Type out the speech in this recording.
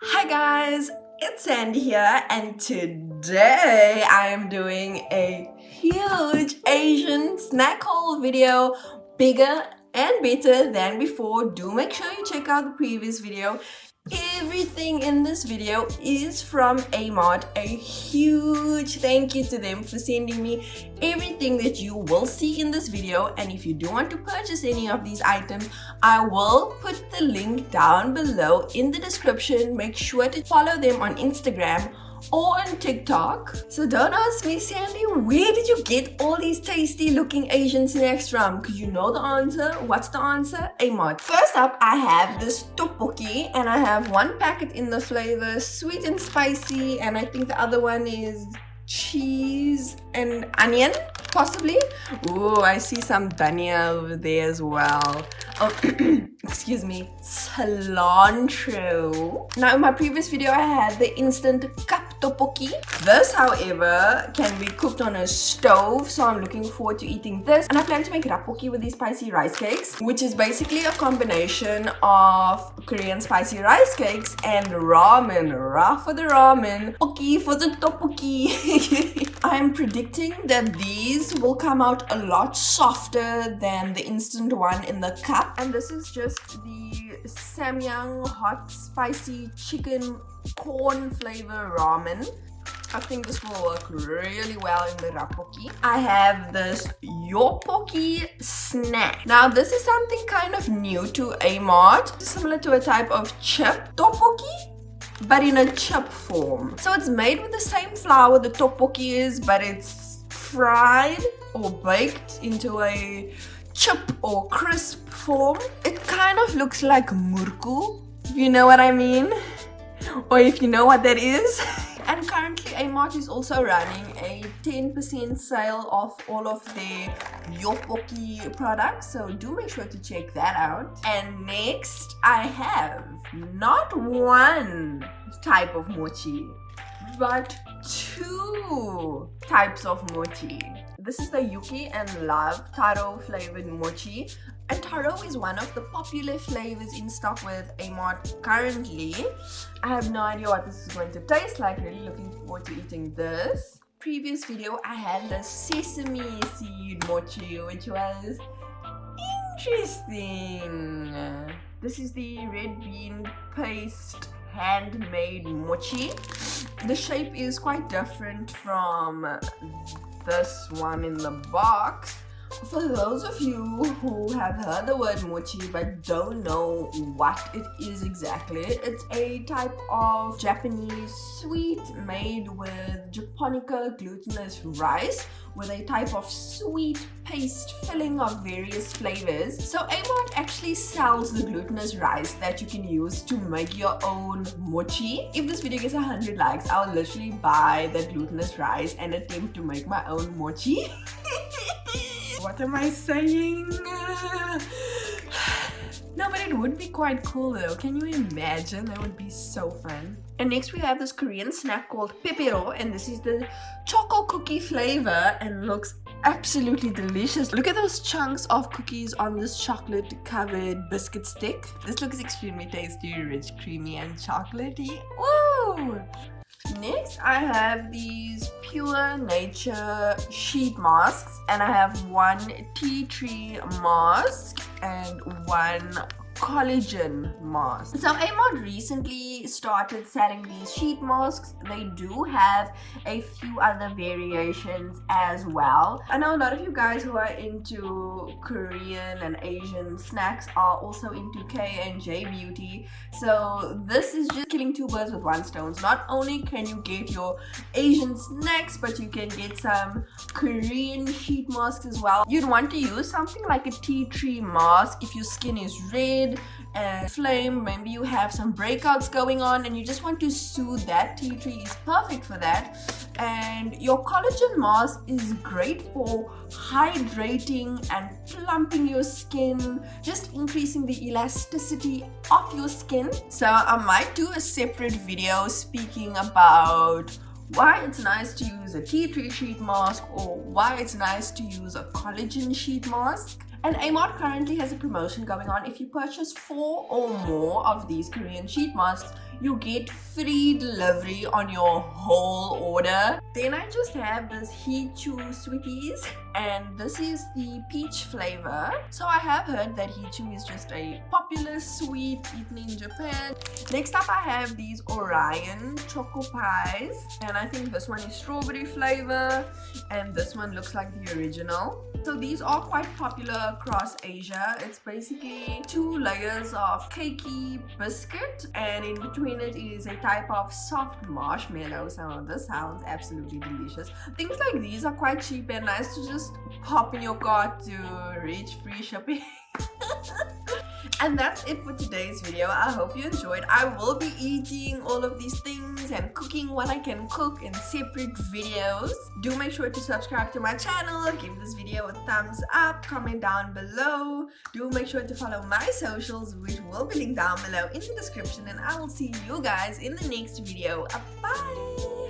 Hi guys, it's Sandy here and today I am doing a huge Asian snack haul video, bigger and better than before. Do make sure you check out the previous video. Everything in this video is from A-mart. A huge thank you to them for sending me everything that you will see in this video. And if you do want to purchase any of these items, I will put the link down below in the description. Make sure to follow them on Instagram or on TikTok. So don't ask me, Sandy, where did you get all these tasty looking Asian snacks from? Because you know the answer. What's the answer? A-mart. First up, I have this Topokki and I have one packet in the flavor sweet and spicy, and I think the other one is cheese and onion, possibly. Oh, I see some dhania over there as well. Oh, excuse me, cilantro. Now in my previous video I had the instant cup topokki. This, however, can be cooked on a stove, so I'm looking forward to eating this. And I plan to make rapokki with these spicy rice cakes, which is basically a combination of Korean spicy rice cakes and ramen. Ra for the ramen, poki for the topokki. I'm predicting that these will come out a lot softer than the instant one in the cup. And this is just the Samyang hot spicy chicken corn flavor ramen. I think this will work really well in the rapokki. I have this Yopokki snack. Now this is something kind of new to A-mart. Similar to a type of chip topokki, but in a chip form. So it's made with the same flour the topokki is, but it's fried or baked into a chip or crisp form. It kind of looks like murku, if you know what I mean, or if you know what that is. And currently A-mart is also running a 10% sale off all of their Yopokki products, so do make sure to check that out. And next I have not one type of mochi, but two types of mochi. This is the Yuki and Love taro flavored mochi. And taro is one of the popular flavors in stock with A-mart currently. I have no idea what this is going to taste like. Really looking forward to eating this. Previous video I had the sesame seed mochi, which was interesting. This is the red bean paste handmade mochi. The shape is quite different from this one in the box. For those of you who have heard the word mochi but don't know what it is exactly, it's a type of Japanese sweet made with japonica glutinous rice with a type of sweet paste filling of various flavors. So A-mart actually sells the glutinous rice that you can use to make your own mochi. If this video gets 100 likes, I'll literally buy that glutinous rice and attempt to make my own mochi. What am I saying? No, but it would be quite cool though. Can you imagine? That would be so fun. And next we have this Korean snack called Pepero, and this is the choco cookie flavor and looks absolutely delicious. Look at those chunks of cookies on this chocolate covered biscuit stick. This looks extremely tasty, rich, creamy and chocolatey. Woo! Next, I have these Pure Nature sheet masks, and I have one tea tree mask and one collagen mask. So A-mart recently started selling these sheet masks. They do have a few other variations as well. I know a lot of you guys who are into Korean and Asian snacks are also into K&J beauty. So this is just killing two birds with one stone. Not only can you get your Asian snacks, but you can get some Korean sheet masks as well. You'd want to use something like a tea tree mask if your skin is red and flame, maybe you have some breakouts going on and you just want to soothe that. Tea tree is perfect for that. And your collagen mask is great for hydrating and plumping your skin, just increasing the elasticity of your skin. So I might do a separate video speaking about why it's nice to use a tea tree sheet mask or why it's nice to use a collagen sheet mask. And A-mart currently has a promotion going on. If you purchase 4 or more of these Korean sheet masks, you get free delivery on your whole order. Then I just have this Hichu sweeties, and this is the peach flavor. So I have heard that Hichu is just a popular sweet eaten in Japan. Next up I have these Orion choco pies, and I think this one is strawberry flavor, and this one looks like the original. So these are quite popular across Asia. It's basically 2 layers of cakey biscuit, and in between it is a type of soft marshmallow. So this sounds absolutely delicious. Things like these are quite cheap and nice to just pop in your cart to reach free shipping. And that's it for today's video. I hope you enjoyed. I will be eating all of these things and cooking what I can cook in separate videos. Do make sure to subscribe to my channel, give this video a thumbs up, comment down below. Do make sure to follow my socials, which will be linked down below in the description, and I will see you guys in the next video. Bye!